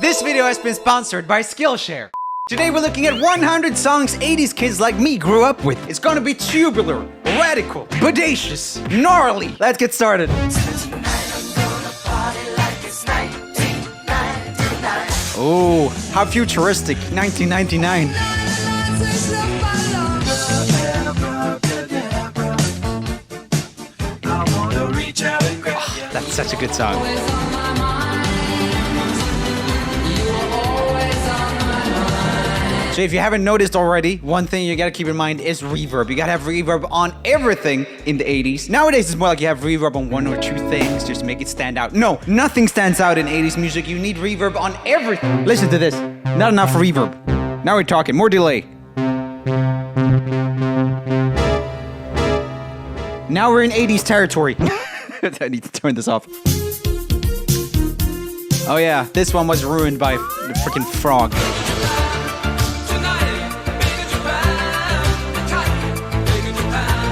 This video has been sponsored by Skillshare. Today we're looking at 100 songs 80s kids like me grew up with. It's gonna be tubular, radical, bodacious, gnarly. Let's get started. Oh, how futuristic, 1999. Oh, that's such a good song. So if you haven't noticed already, one thing you gotta keep in mind is reverb. You gotta have reverb on everything in the 80s. Nowadays, it's more like you have reverb on one or two things just to make it stand out. No, nothing stands out in 80s music. You need reverb on everything. Listen to this. Not enough reverb. Now we're talking. More delay. Now we're in 80s territory. I need to turn this off. Oh yeah, this one was ruined by the freaking frog.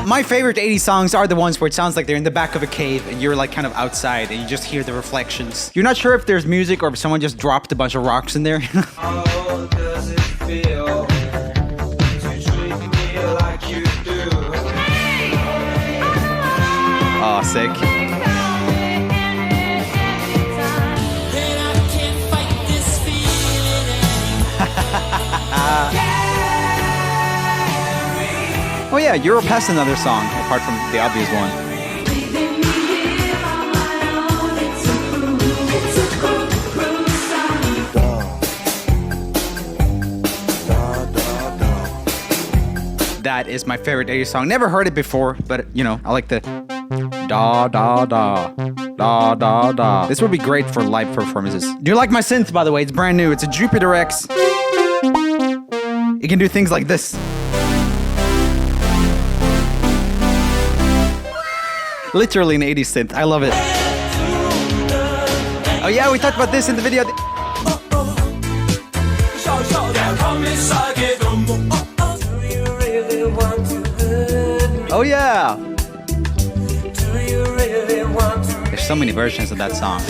My favorite 80s songs are the ones where it sounds like they're in the back of a cave and you're like kind of outside and you just hear the reflections. You're not sure if there's music or if someone just dropped a bunch of rocks in there. How does it feel to treat me like you do? Oh, sick. Oh yeah, Europe has another song, apart from the obvious one. That is my favorite 80s song. Never heard it before, but you know, I like the da da da da da da. This would be great for live performances. Do you like my synth, by the way? It's brand new. It's a Jupiter X. It can do things like this. Literally an 80s synth. I love it. Oh yeah, we talked about this in the video. Oh yeah. There's so many versions of that song.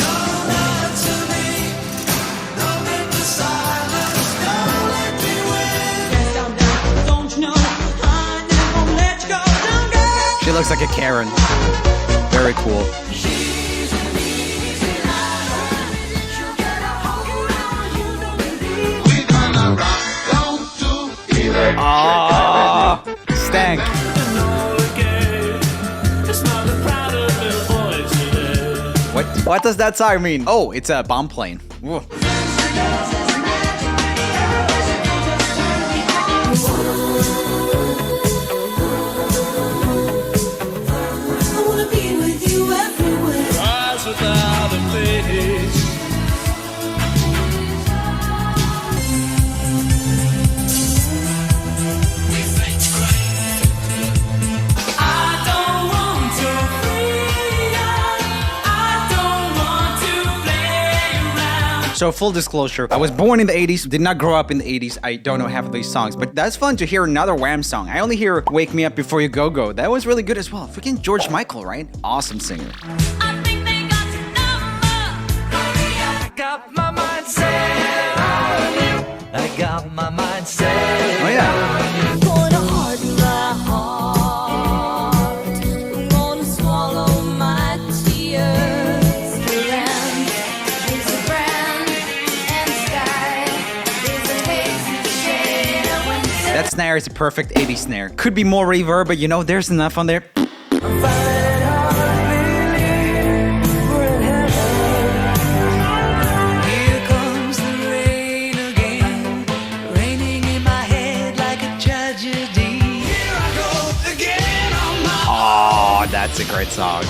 She looks like a Karen. Very cool. Ah, stank. What does that song mean? Oh, it's a bomb plane. Whoa. So full disclosure, I was born in the 80s, did not grow up in the 80s. I don't know half of these songs, but that's fun to hear another Wham song. I only hear Wake Me Up Before You Go Go. That was really good as well. Freaking George Michael, right? Awesome singer. I think they got your number. I got my mind set on you. I got my mind set. Oh yeah. Gonna harden my heart. I'm gonna swallow my tears. That snare is a perfect 80s snare. Could be more reverb, but you know, there's enough on there. Oh, that's a great song.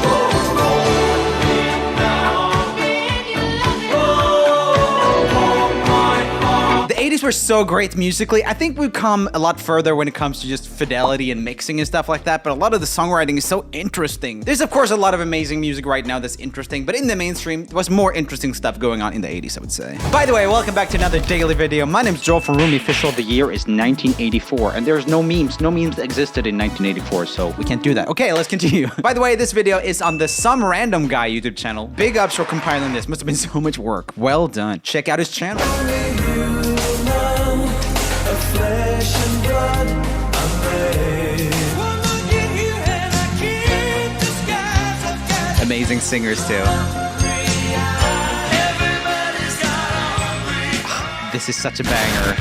The 80s were so great musically. I think we've come a lot further when it comes to just fidelity and mixing and stuff like that, but a lot of the songwriting is so interesting. There's of course a lot of amazing music right now that's interesting, but in the mainstream, there was more interesting stuff going on in the 80s, I would say. By the way, welcome back to another daily video. My name's Joel from Room Official. The year is 1984, and there's no memes. No memes existed in 1984, so we can't do that. Okay, let's continue. By the way, this video is on the Some Random Guy YouTube channel. Big ups for compiling this. Must have been so much work. Well done. Check out his channel. Amazing singers too. This is such a banger.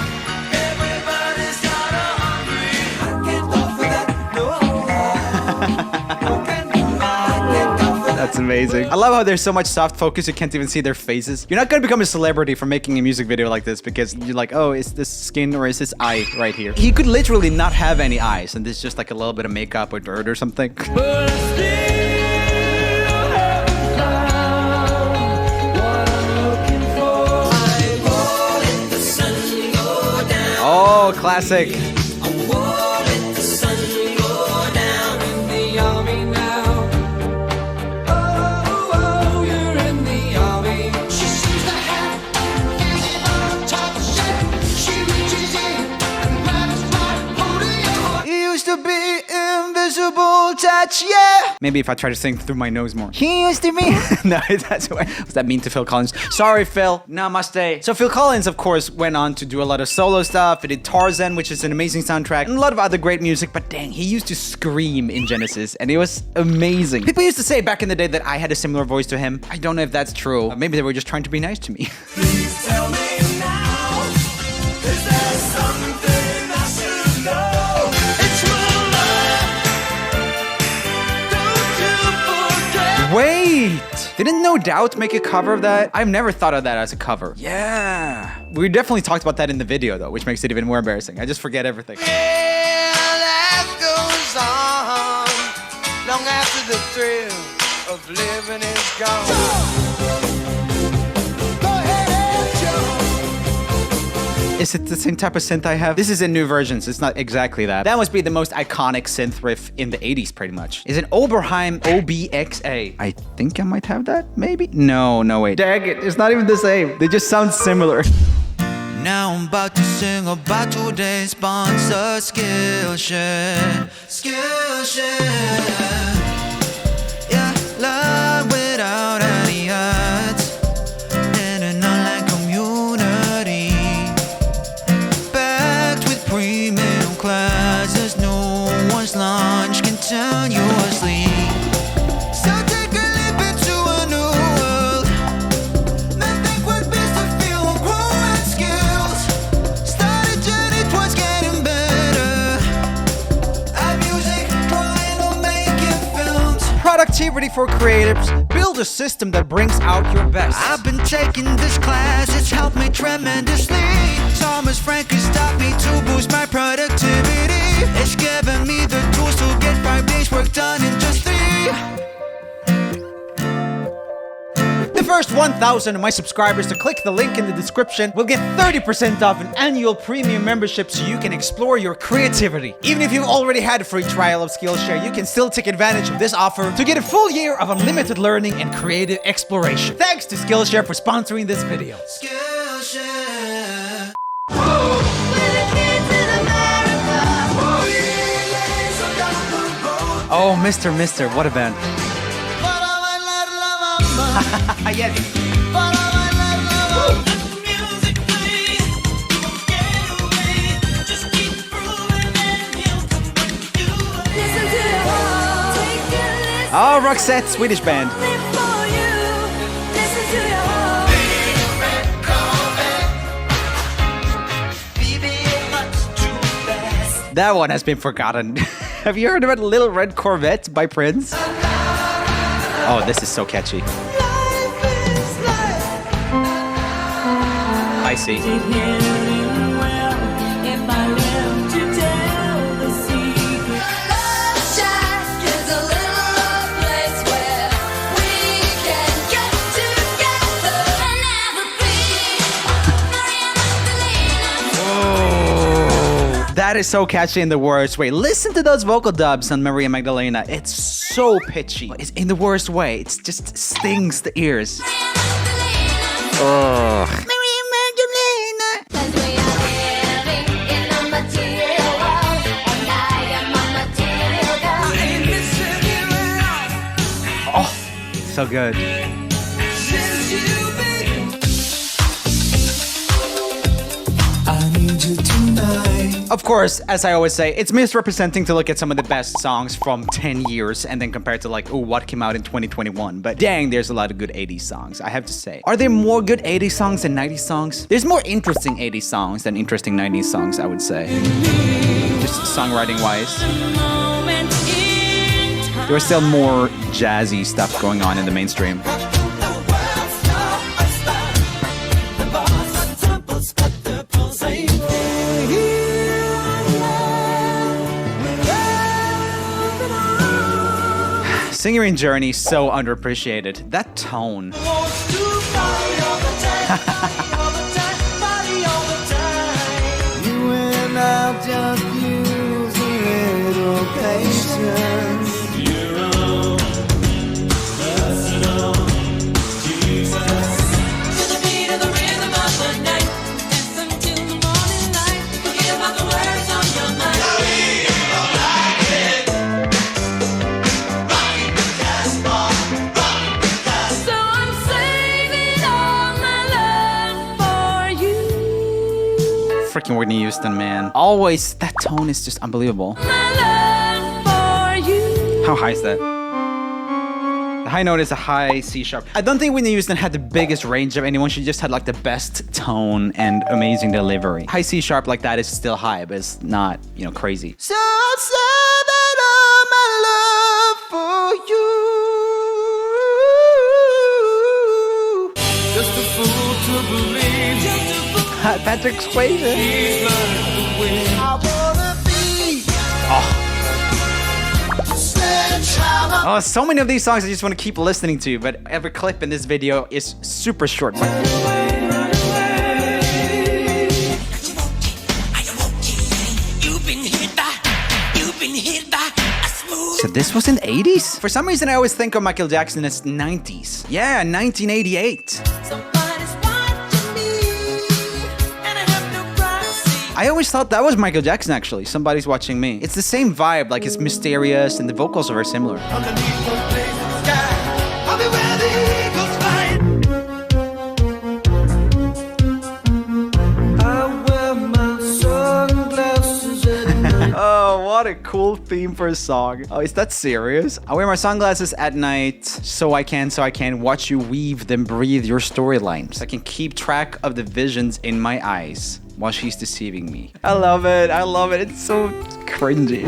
That's amazing. I love how there's so much soft focus you can't even see their faces. You're not gonna become a celebrity for making a music video like this because you're like, oh, is this skin or is this eye right here? He could literally not have any eyes and this is just like a little bit of makeup or dirt or something. Oh, classic. Touch, yeah. Maybe if I try to sing through my nose more. He used to be. No, that's why. Was that mean to Phil Collins? Sorry, Phil. Namaste. So Phil Collins, of course, went on to do a lot of solo stuff. He did Tarzan, which is an amazing soundtrack, and a lot of other great music. But dang, he used to scream in Genesis, and it was amazing. People used to say back in the day that I had a similar voice to him. I don't know if that's true. Maybe they were just trying to be nice to me. Please tell me now, is there something I should know? It's true love. Don't you forget. Wait! Didn't No Doubt make a cover of that? I've never thought of that as a cover. Yeah. We definitely talked about that in the video though, which makes it even more embarrassing. I just forget everything. Yeah, life goes on long after the thrill of living is gone. Is it the same type of synth I have? This is in new versions. It's not exactly that. That must be the most iconic synth riff in the 80s, pretty much. Is it Oberheim OBXA? I think I might have that, maybe? No, wait. Dang it, it's not even the same. They just sound similar. Now I'm about to sing about today's sponsor, Skillshare. Skillshare. Yeah, love without any odds. In an online community. Packed with premium classes, no one's lunch continuously. So take a leap into a new world. Nothing would be to feel growing skills. Start a journey towards getting better. At music, drawing or making films. Productivity for creatives. Build a system that brings out your best. I've been taking this class, it's helped me tremendously. Thomas Frank has taught me to boost my productivity. It's given me the tools to get 5 days work done in just 3. The first 1,000 of my subscribers to click the link in the description will get 30% off an annual premium membership so you can explore your creativity. Even if you've already had a free trial of Skillshare, you can still take advantage of this offer to get a full year of unlimited learning and creative exploration. Thanks to Skillshare for sponsoring this video. Skillshare. Oh, Mr. What a band. Yes. Oh, Roxette, Swedish band. That one has been forgotten. Have you heard about Little Red Corvette by Prince? Oh, this is so catchy. I see. That is so catchy in the worst way. Listen to those vocal dubs on Maria Magdalena. It's so pitchy. It's in the worst way. It just stings the ears. Ugh. Maria Magdalena. Oh, so good. Of course, as I always say, it's misrepresenting to look at some of the best songs from 10 years and then compare to like, oh, what came out in 2021. But dang, there's a lot of good 80s songs, I have to say. Are there more good 80s songs than 90s songs? There's more interesting 80s songs than interesting 90s songs, I would say. Just songwriting-wise. There was still more jazzy stuff going on in the mainstream. Singer in Journey, so underappreciated. That tone. Freaking Whitney Houston, man. Always, that tone is just unbelievable. How high is that? The high note is a high C sharp. I don't think Whitney Houston had the biggest range of anyone. She just had like the best tone and amazing delivery. High C sharp like that is still high, but it's not, you know, crazy. So I'll say that all my love for you. Just a fool to believe. Patrick Swayze. Oh, so many of these songs I just want to keep listening to, but every clip in this video is super short. So this was in the 80s? For some reason I always think of Michael Jackson as 90s. Yeah, 1988. I always thought that was Michael Jackson, actually. Somebody's Watching Me. It's the same vibe, like it's mysterious, and the vocals are very similar. Oh, what a cool theme for a song. Oh, is that serious? I wear my sunglasses at night so I can watch you weave then breathe your storylines. I can keep track of the visions in my eyes while she's deceiving me. I love it. I love it. It's so cringy.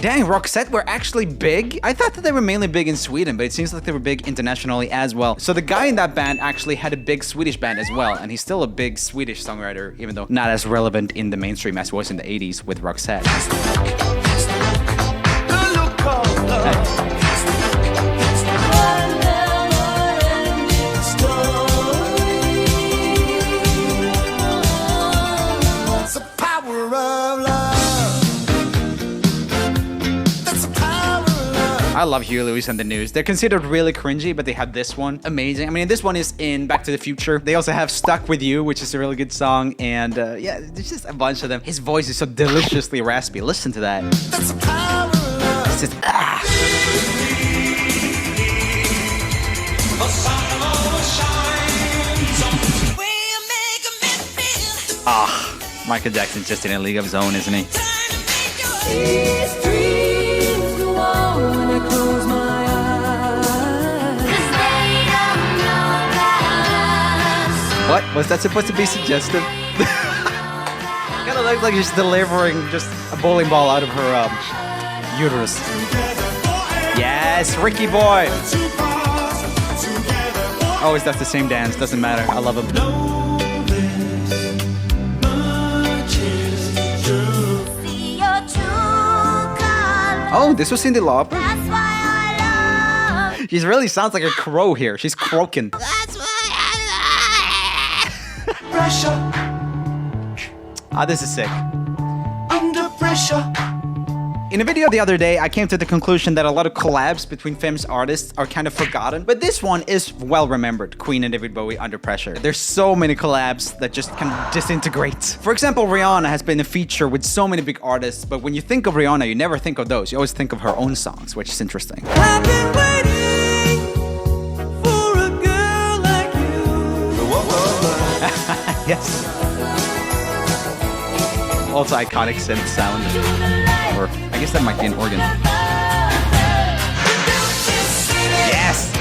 Dang, Roxette were actually big? I thought that they were mainly big in Sweden, but it seems like they were big internationally as well. So the guy in that band actually had a big Swedish band as well, and he's still a big Swedish songwriter, even though not as relevant in the mainstream as he was in the 80s with Roxette. I love Huey Lewis and the News. They're considered really cringy, but they have this one. Amazing. I mean, this one is in Back to the Future. They also have Stuck With You, which is a really good song. And yeah, there's just a bunch of them. His voice is so deliciously raspy. Listen to that. It's just, Michael Jackson's just in a league of his own, isn't he? What? Was that supposed to be suggestive? Kinda looks like she's delivering just a bowling ball out of her uterus. Yes, Ricky Boy! Always does the same dance, doesn't matter. I love him. Oh, this was Cyndi Lauper? She really sounds like a crow here. She's croaking. That's why pressure. Ah, this is sick. Under pressure. In a video the other day, I came to the conclusion that a lot of collabs between famous artists are kind of forgotten, but this one is well remembered. Queen and David Bowie, Under Pressure. There's so many collabs that just kind of disintegrate. For example, Rihanna has been a feature with so many big artists, but when you think of Rihanna, you never think of those. You always think of her own songs, which is interesting. I've been waiting for a girl like you. Yes. Also iconic synth sound. Or I guess that might be an organ. Yes!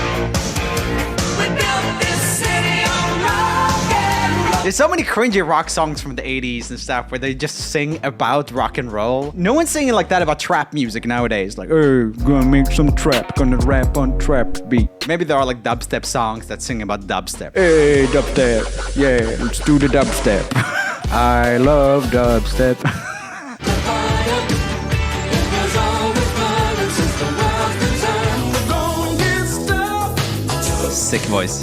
There's so many cringy rock songs from the 80s and stuff where they just sing about rock and roll. No one's singing like that about trap music nowadays. Like, oh, gonna make some trap, gonna rap on trap beat. Maybe there are like dubstep songs that sing about dubstep. Hey, dubstep. Yeah, let's do the dubstep. I love dubstep. Sick voice.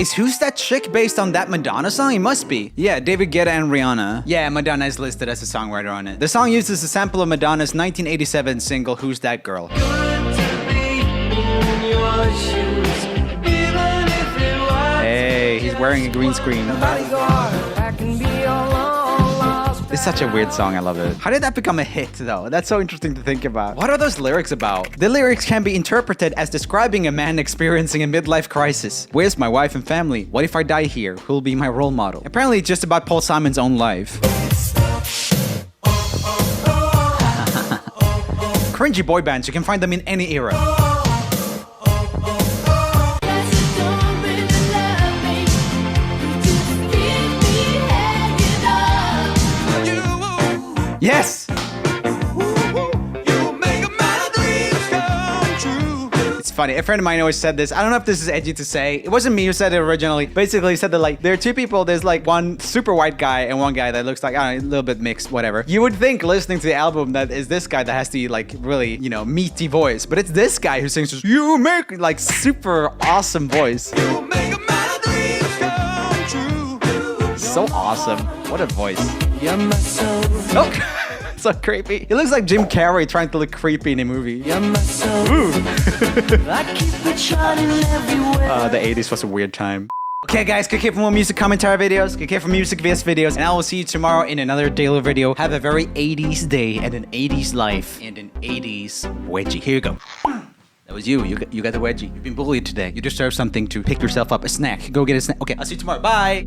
Is Who's That Chick based on that Madonna song? It must be. Yeah, David Guetta and Rihanna. Yeah, Madonna is listed as a songwriter on it. The song uses a sample of Madonna's 1987 single, Who's That Girl? Hey, he's wearing a green screen. It's such a weird song, I love it. How did that become a hit though? That's so interesting to think about. What are those lyrics about? The lyrics can be interpreted as describing a man experiencing a midlife crisis. Where's my wife and family? What if I die here? Who'll be my role model? Apparently it's just about Paul Simon's own life. Cringy boy bands, you can find them in any era. Yes! It's funny. A friend of mine always said this. I don't know if this is edgy to say. It wasn't me who said it originally. Basically, he said that like there are two people. There's like one super white guy and one guy that looks like, I don't know, a little bit mixed, whatever. You would think listening to the album that is this guy that has the like really, you know, meaty voice. But it's this guy who sings, you make like super awesome voice. You make my dreams come true. So awesome. What a voice. Oh, so creepy. He looks like Jim Carrey trying to look creepy in a movie. The 80s was a weird time. Okay guys, click here for more music commentary videos, click here for music vs videos, and I will see you tomorrow in another daily video. Have a very 80s day and an 80s life and an 80s wedgie. Here you go. That was you. You got the wedgie. You've been bullied today. You deserve something to pick yourself up. A snack. Go get a snack. Okay, I'll see you tomorrow. Bye.